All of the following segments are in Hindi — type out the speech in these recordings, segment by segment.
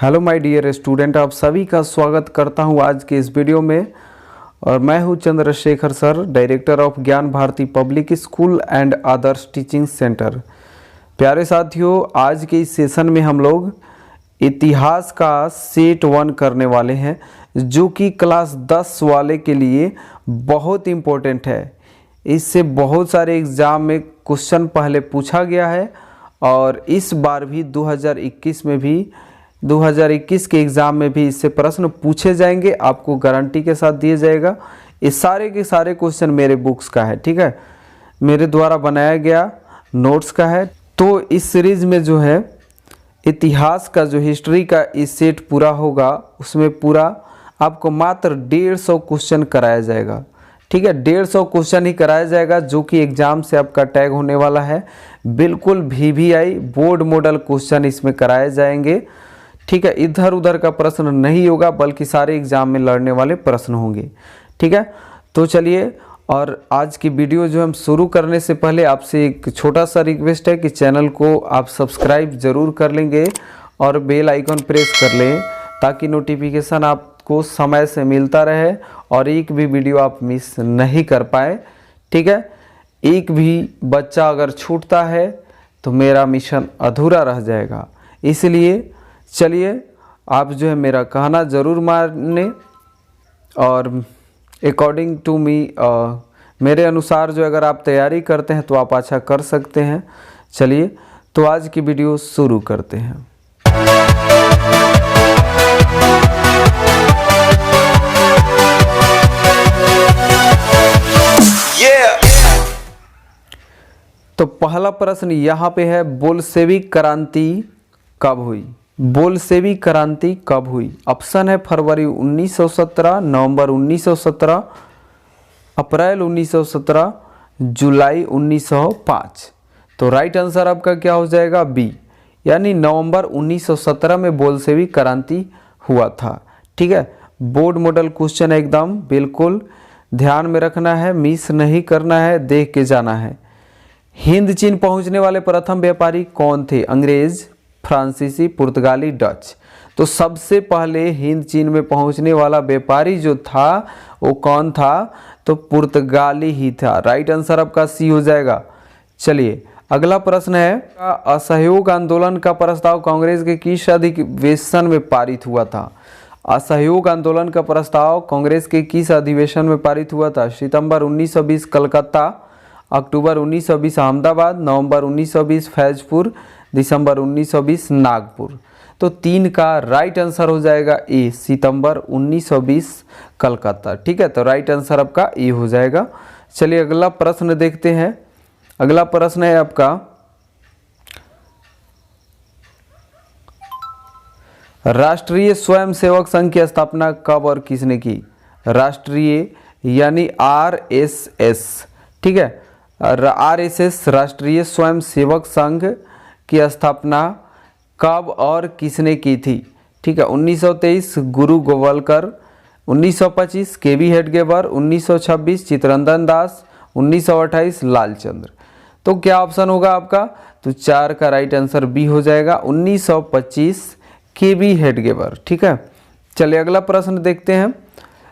हेलो माय डियर स्टूडेंट, आप सभी का स्वागत करता हूं आज के इस वीडियो में। और मैं हूं Chandrashekhar sir, director of Gyan Bharati public school and others teaching centre. प्यारे साथियों, आज के इस सेशन में हम लोग इतिहास का सेट 1 करने वाले हैं, जो कि क्लास 10 वाले के लिए बहुत इम्पोर्टेंट है। इससे बहुत सारे एग्ज़ाम में क्वेश्चन पहले पूछा गया है और इस बार भी 2021 के एग्ज़ाम में भी इससे प्रश्न पूछे जाएंगे, आपको गारंटी के साथ दिया जाएगा। ये सारे के सारे क्वेश्चन मेरे बुक्स का है, ठीक है, मेरे द्वारा बनाया गया नोट्स का है। तो इस सीरीज़ में जो है इतिहास का जो हिस्ट्री का इस सेट पूरा होगा, उसमें पूरा आपको मात्र 150 क्वेश्चन कराया जाएगा, ठीक है। 150 क्वेश्चन ही कराया जाएगा, जो कि एग्ज़ाम से आपका टैग होने वाला है। बिल्कुल VVI बोर्ड मॉडल क्वेश्चन इसमें कराए जाएंगे, ठीक है। इधर उधर का प्रश्न नहीं होगा, बल्कि सारे एग्जाम में लड़ने वाले प्रश्न होंगे, ठीक है। तो चलिए, और आज की वीडियो जो हम शुरू करने से पहले आपसे एक छोटा सा रिक्वेस्ट है कि चैनल को आप सब्सक्राइब ज़रूर कर लेंगे और बेल आइकन प्रेस कर लें, ताकि नोटिफिकेशन आपको समय से मिलता रहे और एक भी वीडियो आप मिस नहीं कर पाए, ठीक है। एक भी बच्चा अगर छूटता है तो मेरा मिशन अधूरा रह जाएगा। इसलिए चलिए, आप जो है मेरा कहना ज़रूर माने और अकॉर्डिंग टू मी मेरे अनुसार जो अगर आप तैयारी करते हैं तो आप अच्छा कर सकते हैं। चलिए, तो आज की वीडियो शुरू करते हैं। तो पहला प्रश्न यहाँ पे है, बोल्शेविक क्रांति कब हुई? बोल्शेविक क्रांति कब हुई? ऑप्शन है फरवरी 1917, नवंबर 1917, अप्रैल 1917, जुलाई 1905। तो राइट आंसर आपका क्या हो जाएगा? बी, यानी नवंबर 1917 में बोल्शेविक क्रांति हुआ था, ठीक है। बोर्ड मॉडल क्वेश्चन एकदम बिल्कुल ध्यान में रखना है, मिस नहीं करना है, देख के जाना है। हिंद चीन पहुंचने वाले प्रथम व्यापारी कौन थे? अंग्रेज, फ्रांसीसी, पुर्तगाली, डच। तो सबसे पहले हिंद चीन में पहुंचने वाला व्यापारी जो था वो कौन था? तो पुर्तगाली ही था। राइट आंसर आपका सी हो जाएगा। चलिए, अगला प्रश्न है, असहयोग आंदोलन का प्रस्ताव कांग्रेस के किस अधिवेशन में पारित हुआ था? असहयोग आंदोलन का प्रस्ताव कांग्रेस के किस अधिवेशन में पारित हुआ था? सितंबर 1920 कलकत्ता, अक्टूबर 1920 अहमदाबाद, नवंबर 1920 फैजपुर, दिसंबर 1920 नागपुर। तो 3 का राइट आंसर हो जाएगा ए, सितंबर 1920 कलकत्ता, ठीक है। तो राइट आंसर आपका ए हो जाएगा। चलिए, अगला प्रश्न देखते हैं। अगला प्रश्न है आपका, राष्ट्रीय स्वयंसेवक संघ की स्थापना कब और किसने की? राष्ट्रीय यानी RSS, ठीक है। RSS राष्ट्रीय स्वयंसेवक संघ की स्थापना कब और किसने की थी? ठीक है। 1923 गुरु गोवलकर, 1925 केवी हेडगेवर, 1926 चित्तरंजन दास, 1928 लालचंद्र। तो क्या ऑप्शन होगा आपका? तो 4 का राइट आंसर बी हो जाएगा, 1925 केवी हेडगेवर, ठीक है। चलिए, अगला प्रश्न देखते हैं।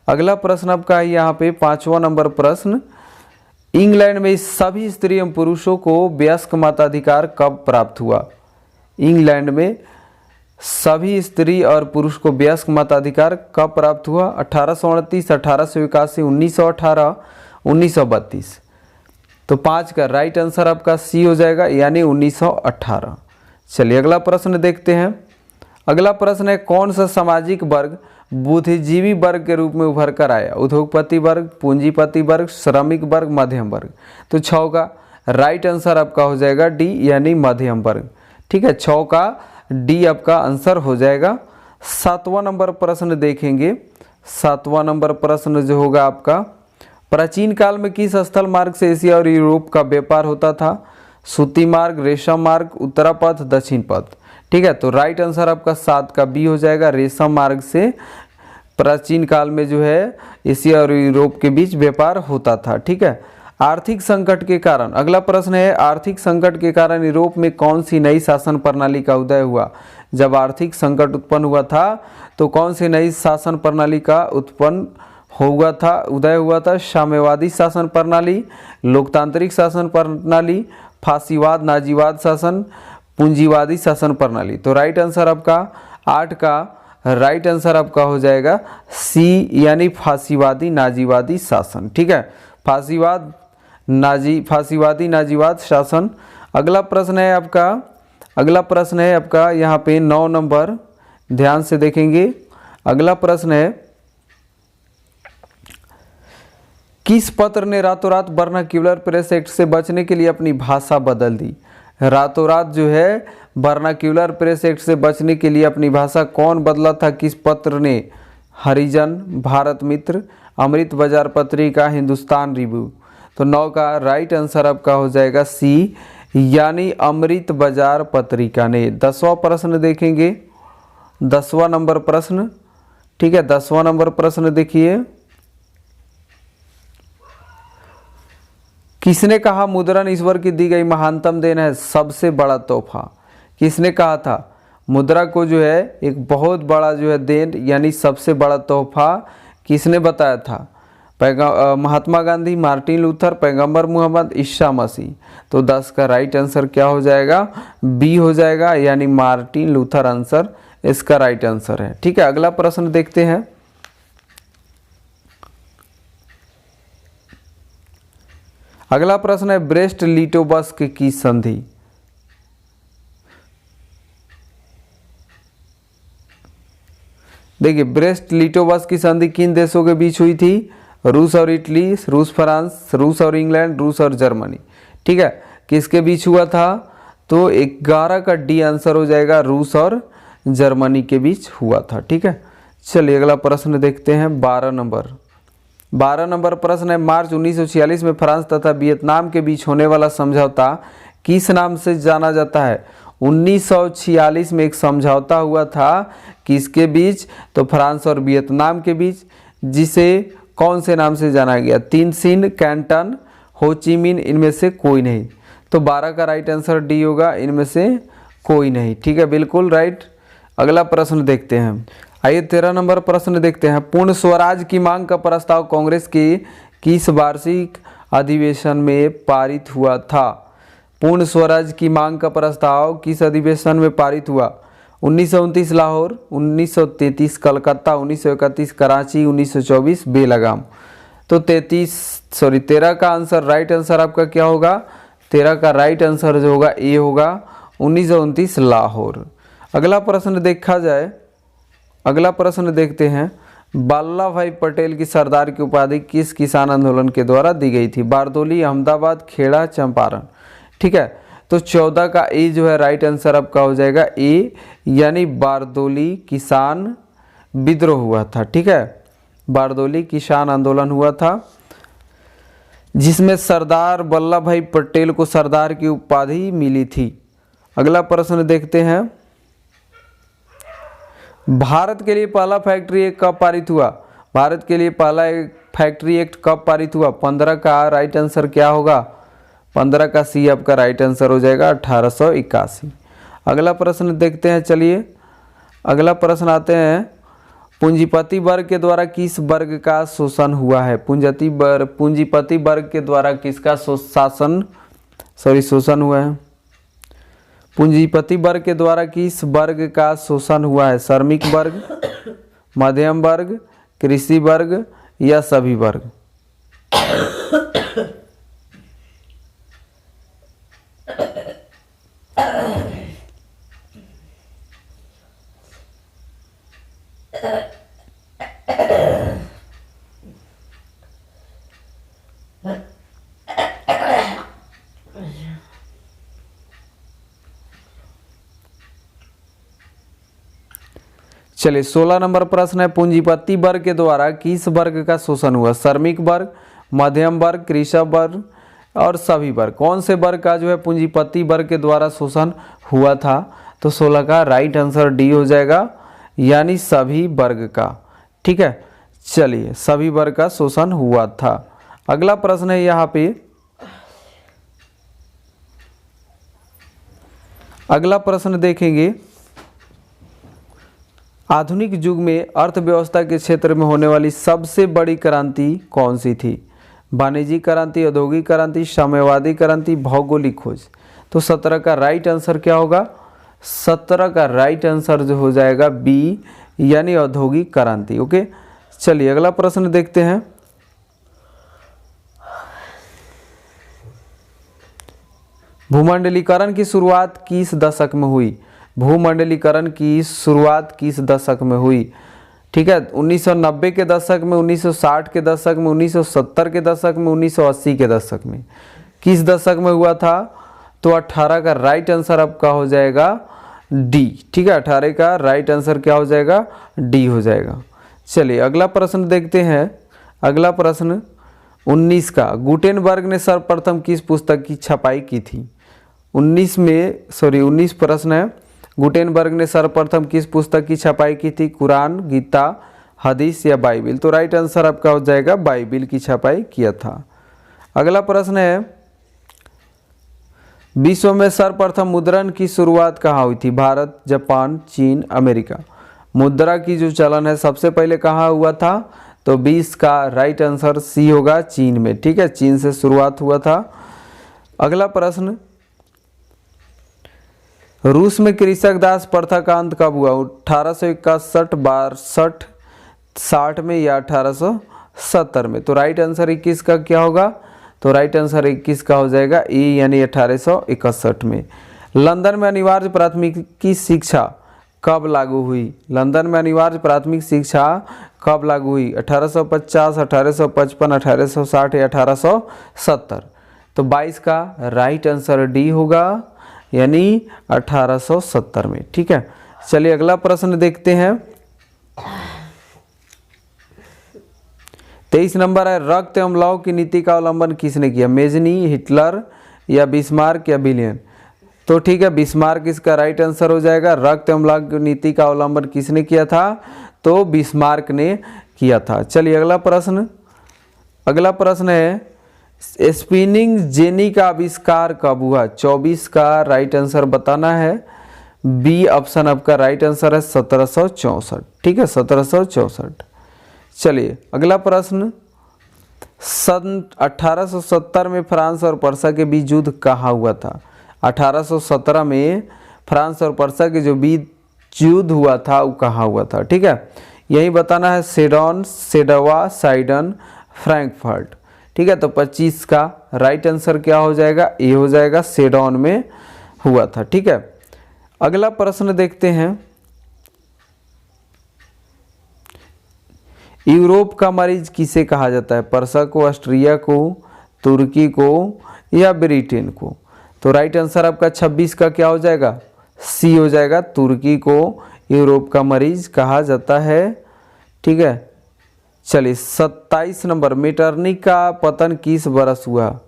अगला प्रश्न आपका है यहाँ पे 5वां नंबर प्रश्न, इंग्लैंड में सभी स्त्री एवं पुरुषों को वयस्क मताधिकार कब प्राप्त हुआ? इंग्लैंड में सभी स्त्री और पुरुष को वयस्क मताधिकार कब प्राप्त हुआ? 1829, 1881, 1918, 1932। तो 5 का राइट आंसर आपका सी हो जाएगा, यानी 1918। चलिए, अगला प्रश्न देखते हैं। अगला प्रश्न है, कौन सा सामाजिक वर्ग बुद्धिजीवी वर्ग के रूप में उभर कर आया? उद्योगपति वर्ग, पूंजीपति वर्ग, श्रमिक वर्ग, मध्यम वर्ग। तो 6 का राइट आंसर आपका हो जाएगा डी, यानी मध्यम वर्ग, ठीक है। 6 का डी आपका आंसर हो जाएगा। 7वां नंबर प्रश्न देखेंगे। 7वां नंबर प्रश्न जो होगा आपका, प्राचीन काल में किस स्थल मार्ग से एशिया और यूरोप का व्यापार होता था? सूती मार्ग, रेशम मार्ग, उत्तरा पथ, दक्षिण पथ, ठीक है। तो राइट आंसर आपका 7 का बी हो जाएगा, रेशम मार्ग से प्राचीन काल में जो है एशिया और यूरोप के बीच व्यापार होता था, ठीक है। आर्थिक संकट के कारण, अगला प्रश्न है, आर्थिक संकट के कारण यूरोप में कौन सी नई शासन प्रणाली का उदय हुआ? जब आर्थिक संकट उत्पन्न हुआ था तो कौन सी नई शासन प्रणाली का उदय हुआ था? साम्यवादी शासन प्रणाली, लोकतांत्रिक शासन प्रणाली, फासीवाद, नाजीवाद शासन, पूंजीवादी शासन प्रणाली। तो राइट आंसर आपका 8 का राइट आंसर आपका हो जाएगा सी, यानी फासीवादी नाजीवादी शासन। ठीक है, फासीवादी नाजीवाद शासन। अगला प्रश्न है आपका यहाँ पे 9 नंबर, ध्यान से देखेंगे। अगला प्रश्न है, किस पत्र ने रातों रात वर्नाक्यूलर प्रेस एक्ट से बचने के लिए अपनी भाषा बदल दी? रातों रात जो है वर्नाक्यूलर प्रेस एक्ट से बचने के लिए अपनी भाषा कौन बदला था? किस पत्र ने? हरिजन, भारत मित्र, अमृत बाजार पत्रिका, हिंदुस्तान रिव्यू। तो 9 का राइट आंसर आपका हो जाएगा सी, यानी अमृत बाजार पत्रिका ने। 10वां प्रश्न देखेंगे, 10वां नंबर प्रश्न। ठीक है, 10वां नंबर प्रश्न देखिए, किसने कहा मुद्रण ईश्वर की दी गई महानतम देन है, सबसे बड़ा तोहफा? किसने कहा था मुद्रा को जो है एक बहुत बड़ा जो है देन यानी सबसे बड़ा तोहफा किसने बताया था? महात्मा गांधी, मार्टिन लूथर, पैगंबर मोहम्मद, ईसा मसीह। तो 10 का राइट आंसर क्या हो जाएगा? बी हो जाएगा, यानी मार्टिन लूथर आंसर इसका राइट आंसर है। ठीक है, अगला प्रश्न देखते हैं। अगला प्रश्न है, ब्रेस्ट लिटोवस्क की संधि। देखिए, ब्रेस्ट लिटोवस्क की संधि किन देशों के बीच हुई थी? रूस और इटली, रूस फ्रांस, रूस और इंग्लैंड, रूस और जर्मनी। ठीक है, किसके बीच हुआ था? तो 11 का डी आंसर हो जाएगा, रूस और जर्मनी के बीच हुआ था। ठीक है, चलिए अगला प्रश्न देखते हैं। 12 नंबर प्रश्न है, मार्च 1946 में फ्रांस तथा वियतनाम के बीच होने वाला समझौता किस नाम से जाना जाता है? 1946 में एक समझौता हुआ था, किसके बीच? तो फ्रांस और वियतनाम के बीच, जिसे कौन से नाम से जाना गया? तिनसिन, कैंटन, होचिमिन, इनमें से कोई नहीं। तो 12 का राइट आंसर डी होगा, इनमें से कोई नहीं। ठीक है, बिल्कुल राइट। अगला प्रश्न देखते हैं। आइए 13 नंबर प्रश्न देखते हैं। पूर्ण स्वराज की मांग का प्रस्ताव कांग्रेस के किस वार्षिक अधिवेशन में पारित हुआ था? पूर्ण स्वराज की मांग का प्रस्ताव किस अधिवेशन में पारित हुआ? 1929 लाहौर, 1933 कलकत्ता, 1931 कराची, 1924 बेलगाम। तो 13 का आंसर राइट आंसर आपका क्या होगा? 13 का राइट आंसर जो होगा ए होगा, 1929 लाहौर। अगला प्रश्न देखा जाए, अगला प्रश्न देखते हैं। वल्लभ भाई पटेल की सरदार की उपाधि किस किसान आंदोलन के द्वारा दी गई थी? बारदोली, अहमदाबाद, खेड़ा, चंपारण। ठीक है, तो 14 का ए जो है राइट आंसर आपका हो जाएगा ए, यानी बारदोली किसान विद्रोह हुआ था। ठीक है, बारदोली किसान आंदोलन हुआ था, जिसमें सरदार वल्लभ भाई पटेल को सरदार की उपाधि मिली थी। अगला प्रश्न देखते हैं। भारत के लिए पहला फैक्ट्री एक्ट कब पारित हुआ? भारत के लिए पहला फैक्ट्री एक्ट कब पारित हुआ? 15 का राइट आंसर क्या होगा? 15 का सी आपका राइट आंसर हो जाएगा, 1881। अगला प्रश्न देखते हैं। चलिए अगला प्रश्न आते हैं। पूंजीपति वर्ग के द्वारा किस वर्ग का शोषण हुआ है? पूंजीपति वर्ग के द्वारा किसका शोषण हुआ है? पूंजीपति वर्ग के द्वारा किस वर्ग का शोषण हुआ है? श्रमिक वर्ग, मध्यम वर्ग, कृषि वर्ग या सभी वर्ग? चलिए 16 नंबर प्रश्न है। पूंजीपति वर्ग के द्वारा किस वर्ग का शोषण हुआ? श्रमिक वर्ग, मध्यम वर्ग, कृषक वर्ग और सभी वर्ग। कौन से वर्ग का जो है पूंजीपति वर्ग के द्वारा शोषण हुआ था? तो 16 का राइट आंसर डी हो जाएगा, यानी सभी वर्ग का। ठीक है, चलिए सभी वर्ग का शोषण हुआ था। अगला प्रश्न है यहाँ पे, अगला प्रश्न देखेंगे। आधुनिक युग में अर्थव्यवस्था के क्षेत्र में होने वाली सबसे बड़ी क्रांति कौन सी थी? वाणिज्यिक क्रांति, औद्योगिक क्रांति, साम्यवादी क्रांति, भौगोलिक खोज। तो 17 का राइट आंसर क्या होगा? 17 का राइट आंसर जो हो जाएगा बी, यानी औद्योगिक क्रांति। ओके, चलिए अगला प्रश्न देखते हैं। भूमंडलीकरण की शुरुआत किस दशक में हुई? भूमंडलीकरण की शुरुआत किस दशक में हुई? ठीक है, 1990 के दशक में, 1960 के दशक में, 1970 के दशक में, 1980 के दशक में। किस दशक में हुआ था? तो 18 का राइट आंसर आपका हो जाएगा डी। ठीक है, 18 का राइट आंसर क्या हो जाएगा? डी हो जाएगा। चलिए अगला प्रश्न देखते हैं। अगला प्रश्न 19 का, गुटेनबर्ग ने सर्वप्रथम किस पुस्तक की छपाई की थी? 19 प्रश्न है। गुटेनबर्ग ने सर्वप्रथम किस पुस्तक की छपाई की थी? कुरान, गीता, हदीस या बाइबिल? तो राइट आंसर आपका हो जाएगा बाइबिल की छपाई किया था। अगला प्रश्न है, विश्व में सर्वप्रथम मुद्रण की शुरुआत कहाँ हुई थी? भारत, जापान, चीन, अमेरिका? मुद्रा की जो चलन है सबसे पहले कहाँ हुआ था? तो 20 का राइट आंसर सी होगा, चीन में। ठीक है, चीन से शुरुआत हुआ था। अगला प्रश्न, रूस में कृषक दास प्रथा का अंत कब हुआ? 1861, 62, 60 में या 1870 में? तो राइट आंसर 21 का क्या होगा? तो राइट आंसर 21 का हो जाएगा ए, यानी 1861 में। लंदन में अनिवार्य प्राथमिक शिक्षा कब लागू हुई? लंदन में अनिवार्य प्राथमिक शिक्षा कब लागू हुई? 1850, 1855, 1860 या 1870? तो 22 का राइट आंसर डी होगा, यानी 1870 में। ठीक है, चलिए अगला प्रश्न देखते हैं। 23 नंबर है, रक्त एवं लौह की नीति का अवलंबन किसने किया? मेजनी, हिटलर या बिस्मार्क या विलियम? तो ठीक है, बिस्मार्क इसका राइट आंसर हो जाएगा। रक्त एवं लौह की नीति का अवलंबन किसने किया था? तो बिस्मार्क ने किया था। चलिए अगला प्रश्न है, स्पिनिंग जेनी का आविष्कार कब हुआ? 24 का राइट आंसर बताना है। बी ऑप्शन आपका राइट आंसर है 1764। ठीक है, 1764। चलिए अगला प्रश्न, सन 1870 में फ्रांस और पर्सा के बीच युद्ध कहाँ हुआ था? 1817 में फ्रांस और पर्सा के जो बीच युद्ध हुआ था वो कहाँ हुआ था? ठीक है, यही बताना है। सेडोन, सेडवा, साइडन, फ्रैंकफर्ट? ठीक है, तो 25 का राइट आंसर क्या हो जाएगा? ए हो जाएगा, सेडोन में हुआ था। ठीक है, अगला प्रश्न देखते हैं। यूरोप का मरीज किसे कहा जाता है? पर्सा को, ऑस्ट्रिया को, तुर्की को या ब्रिटेन को? तो राइट आंसर आपका 26 का क्या हो जाएगा? सी हो जाएगा, तुर्की को यूरोप का मरीज कहा जाता है। ठीक है, चलिए 27 नंबर, मेटरनिक का पतन किस वर्ष हुआ?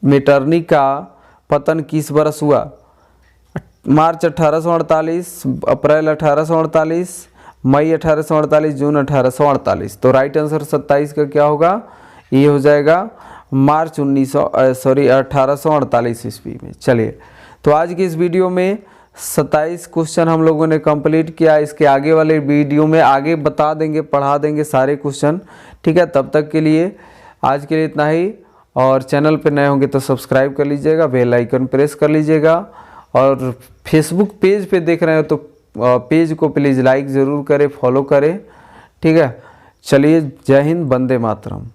मेटरनिक का पतन किस वर्ष हुआ? मार्च 1848, अप्रैल 1848, मई 1848, जून 1848? तो राइट आंसर 27 का क्या होगा? ये हो जाएगा मार्च 1848 ईस्वी में। चलिए, तो आज की इस वीडियो में 27 क्वेश्चन हम लोगों ने कंप्लीट किया। इसके आगे वाले वीडियो में आगे बता देंगे, पढ़ा देंगे सारे क्वेश्चन। ठीक है, तब तक के लिए आज के लिए इतना ही। और चैनल पे नए होंगे तो सब्सक्राइब कर लीजिएगा, बेल आइकन प्रेस कर लीजिएगा। और फेसबुक पेज पे देख रहे हो तो पेज को प्लीज़ लाइक ज़रूर करें, फॉलो करें। ठीक है, चलिए, जय हिंद, वंदे मातरम।